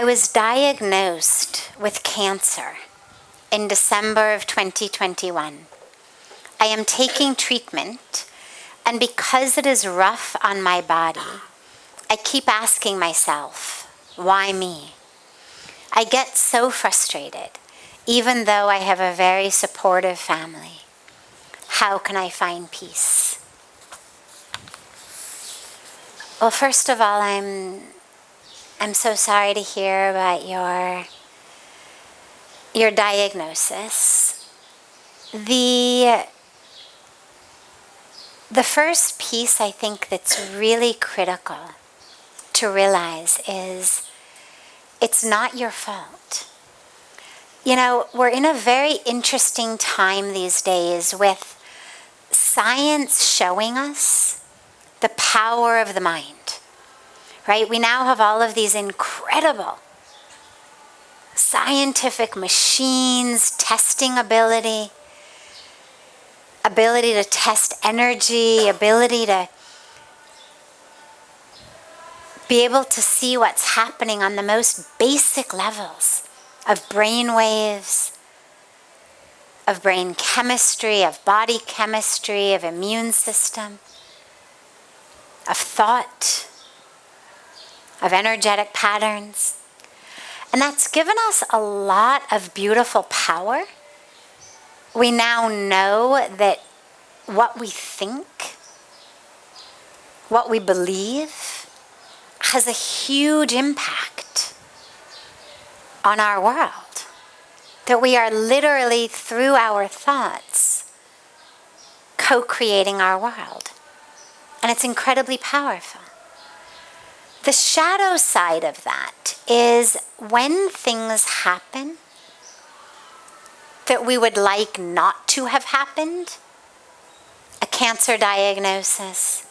I was diagnosed with cancer in December of 2021. I am taking treatment, and because it is rough on my body, I keep asking myself, why me? I get so frustrated, even though I have a very supportive family. How can I find peace? Well, first of all, I'm so sorry to hear about your diagnosis. The first piece I think that's really critical to realize is it's not your fault. You know, we're in a very interesting time these days with science showing us the power of the mind, right? We now have all of these incredible scientific machines, testing ability to test energy, ability to be able to see what's happening on the most basic levels of brain waves, of brain chemistry, of body chemistry, of immune system, of thought, of energetic patterns. And that's given us a lot of beautiful power. We now know that what we think, what we believe, has a huge impact on our world. That we are literally, through our thoughts, co-creating our world. And it's incredibly powerful. The shadow side of that is when things happen that we would like not to have happened, a cancer diagnosis,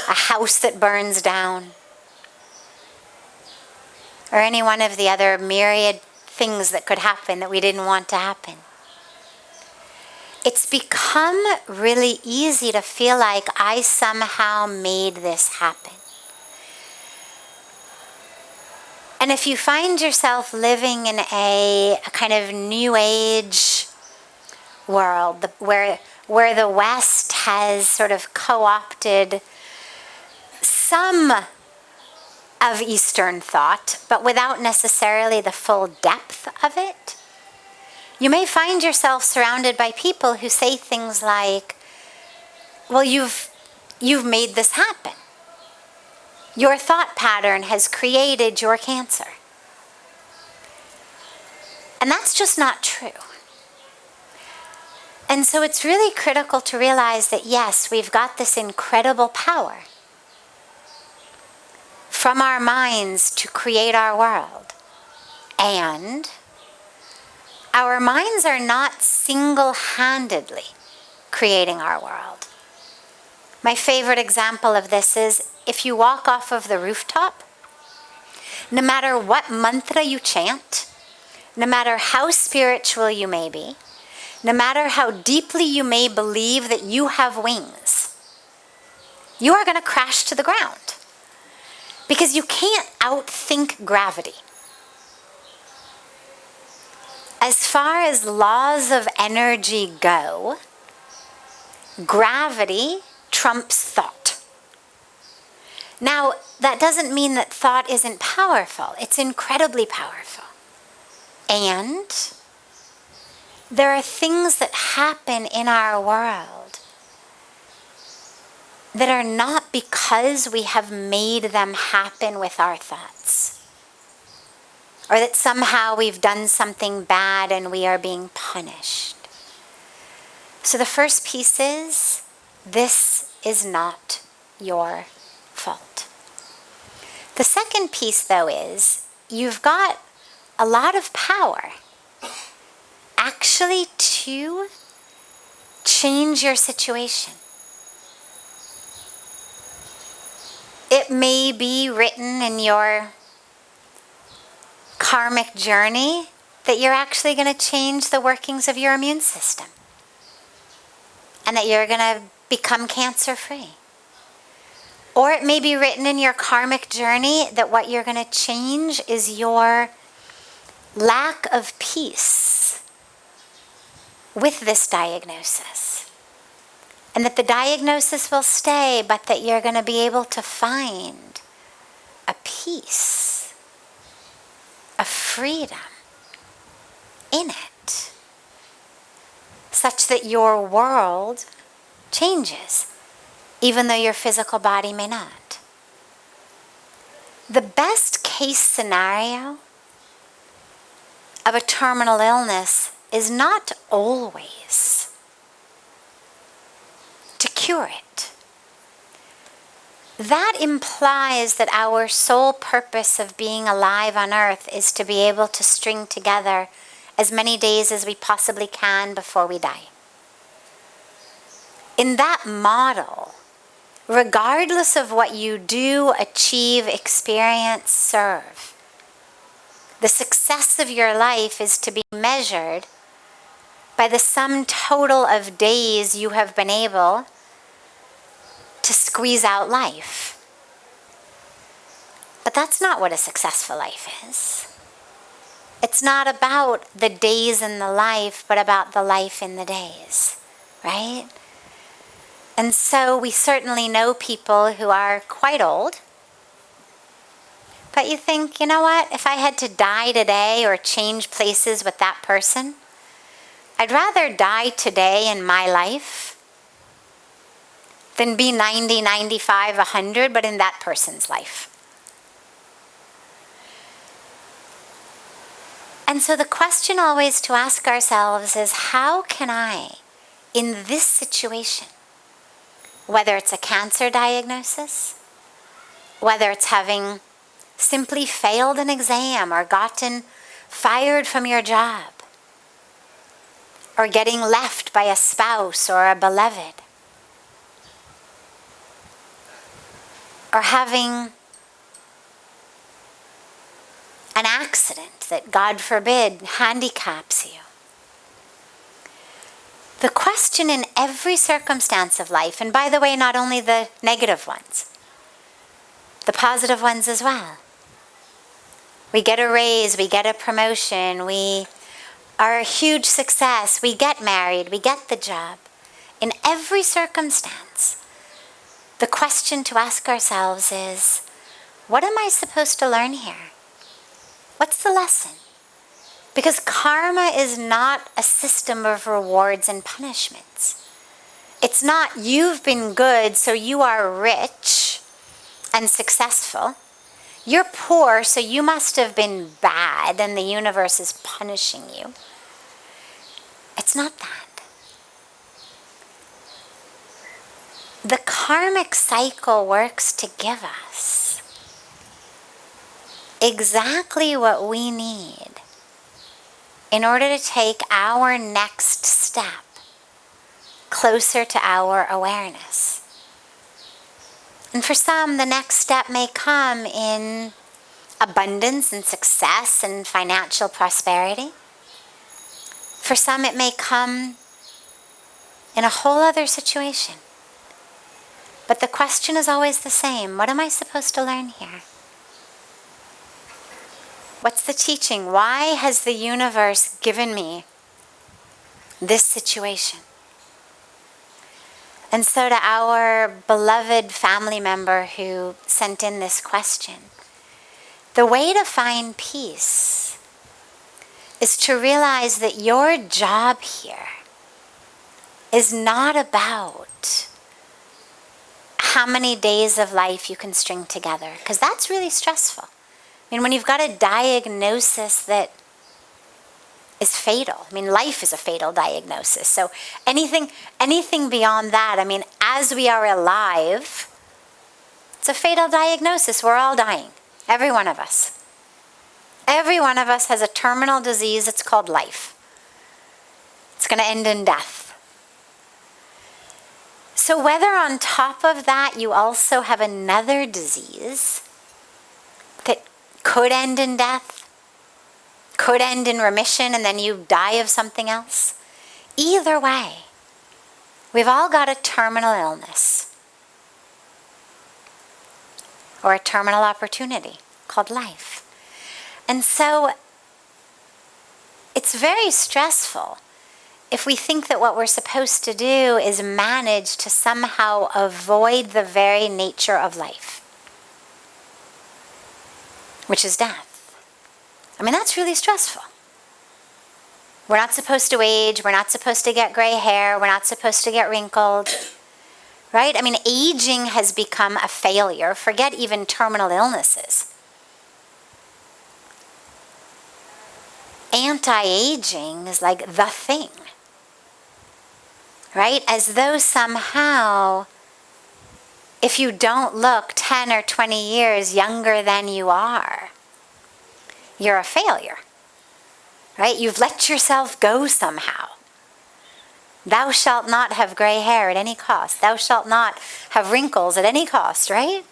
a house that burns down, or any one of the other myriad things that could happen that we didn't want to happen. It's become really easy to feel like I somehow made this happen. And if you find yourself living in a kind of new age world where the West has sort of co-opted some of Eastern thought, but without necessarily the full depth of it, you may find yourself surrounded by people who say things like, well, you've made this happen. Your thought pattern has created your cancer. And that's just not true. And so it's really critical to realize that yes, we've got this incredible power from our minds to create our world. And our minds are not single-handedly creating our world. My favorite example of this is if you walk off of the rooftop, no matter what mantra you chant, no matter how spiritual you may be, no matter how deeply you may believe that you have wings, you are going to crash to the ground. Because you can't outthink gravity. As far as laws of energy go, gravity trumps thought. Now, that doesn't mean that thought isn't powerful. It's incredibly powerful. And there are things that happen in our world that are not because we have made them happen with our thoughts. Or that somehow we've done something bad and we are being punished. So the first piece is, this is not your fault. The second piece, though, is you've got a lot of power actually to change your situation. It may be written in your karmic journey that you're actually going to change the workings of your immune system and that you're going to become cancer-free. Or it may be written in your karmic journey that what you're going to change is your lack of peace with this diagnosis. And that the diagnosis will stay, but that you're going to be able to find a peace, a freedom in it, such that your world changes, even though your physical body may not. The best case scenario of a terminal illness is not always to cure it. That implies that our sole purpose of being alive on earth is to be able to string together as many days as we possibly can before we die. In that model, regardless of what you do, achieve, experience, serve, the success of your life is to be measured by the sum total of days you have been able to squeeze out life. But that's not what a successful life is. It's not about the days in the life, but about the life in the days, right? And so we certainly know people who are quite old, but you think, you know what, if I had to die today or change places with that person, I'd rather die today in my life than be 90, 95, 100, but in that person's life. And so the question always to ask ourselves is, how can I, in this situation, whether it's a cancer diagnosis, whether it's having simply failed an exam or gotten fired from your job, or getting left by a spouse or a beloved, or having an accident that, God forbid, handicaps you. The question in every circumstance of life, and by the way, not only the negative ones, the positive ones as well. We get a raise, we get a promotion, we are a huge success, we get married, we get the job. In every circumstance, the question to ask ourselves is, what am I supposed to learn here? What's the lesson? Because karma is not a system of rewards and punishments. It's not you've been good, so you are rich and successful. You're poor, so you must have been bad and the universe is punishing you. It's not that. The karmic cycle works to give us exactly what we need in order to take our next step closer to our awareness. And for some, the next step may come in abundance and success and financial prosperity. For some, it may come in a whole other situation. But the question is always the same. What am I supposed to learn here? What's the teaching? Why has the universe given me this situation? And so to our beloved family member who sent in this question, the way to find peace is to realize that your job here is not about how many days of life you can string together, because that's really stressful. I mean, when you've got a diagnosis that is fatal, I mean, life is a fatal diagnosis. So anything beyond that, I mean, as we are alive, it's a fatal diagnosis. We're all dying. Every one of us. Every one of us has a terminal disease. It's called life. It's going to end in death. So whether on top of that you also have another disease that could end in death, could end in remission, and then you die of something else, either way, we've all got a terminal illness. or a terminal opportunity called life. And so it's very stressful if we think that what we're supposed to do is manage to somehow avoid the very nature of life, which is death. I mean, that's really stressful. We're not supposed to age. We're not supposed to get gray hair. We're not supposed to get wrinkled. Right? I mean, aging has become a failure. Forget even terminal illnesses. Anti-aging is like the thing. Right? As though somehow, if you don't look 10 or 20 years younger than you are, you're a failure. Right? You've let yourself go somehow. Thou shalt not have gray hair at any cost. Thou shalt not have wrinkles at any cost, right?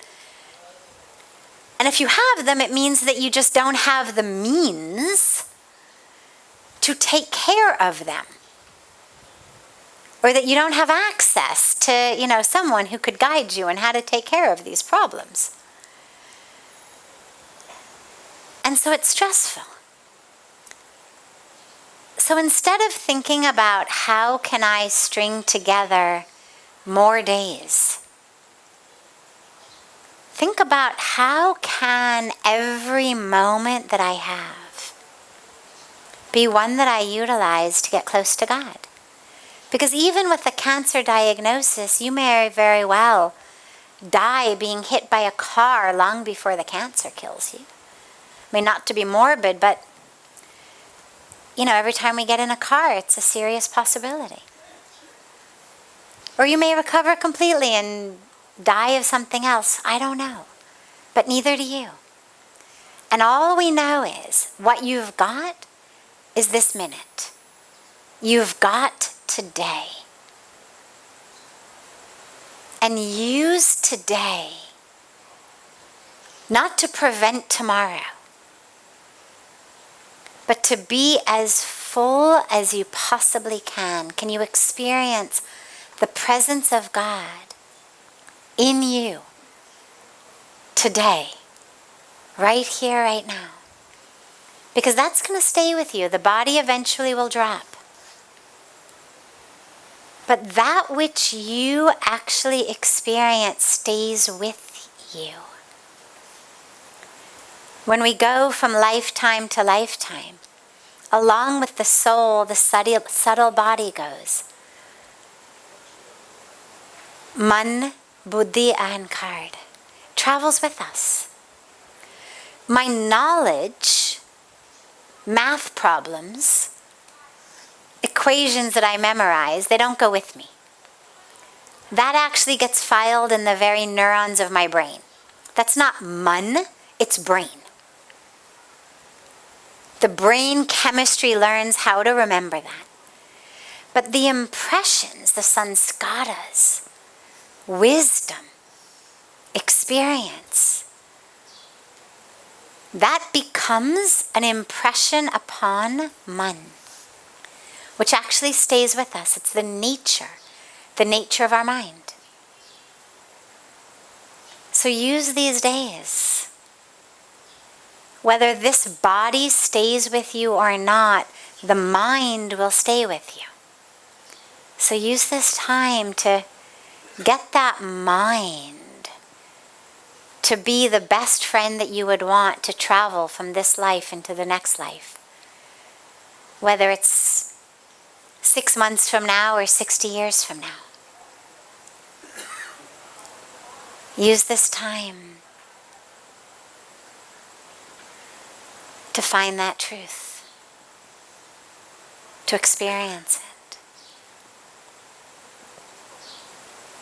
And if you have them, it means that you just don't have the means to take care of them. Or that you don't have access to, someone who could guide you on how to take care of these problems. And so it's stressful. So instead of thinking about how can I string together more days, think about how can every moment that I have be one that I utilize to get close to God. Because even with a cancer diagnosis, you may very well die being hit by a car long before the cancer kills you. I mean, not to be morbid, but every time we get in a car, it's a serious possibility. Or you may recover completely and die of something else. I don't know. But neither do you. And all we know is what you've got is this minute. You've got today. And use today not to prevent tomorrow, but to be as full as you possibly can. Can you experience the presence of God in you today, right here, right now? Because that's going to stay with you. The body eventually will drop. But that which you actually experience stays with you. When we go from lifetime to lifetime, along with the soul, the subtle body goes. Man, buddhi, ahankar travels with us. My knowledge, math problems, equations that I memorize, they don't go with me. That actually gets filed in the very neurons of my brain. That's not man, it's brain. The brain chemistry learns how to remember that. But the impressions, the sanskaras, wisdom, experience, that becomes an impression upon man, which actually stays with us. It's the nature of our mind. So use these days. Whether this body stays with you or not, the mind will stay with you. So use this time to get that mind to be the best friend that you would want to travel from this life into the next life. Whether it's 6 months from now or 60 years from now. Use this time to find that truth, to experience it.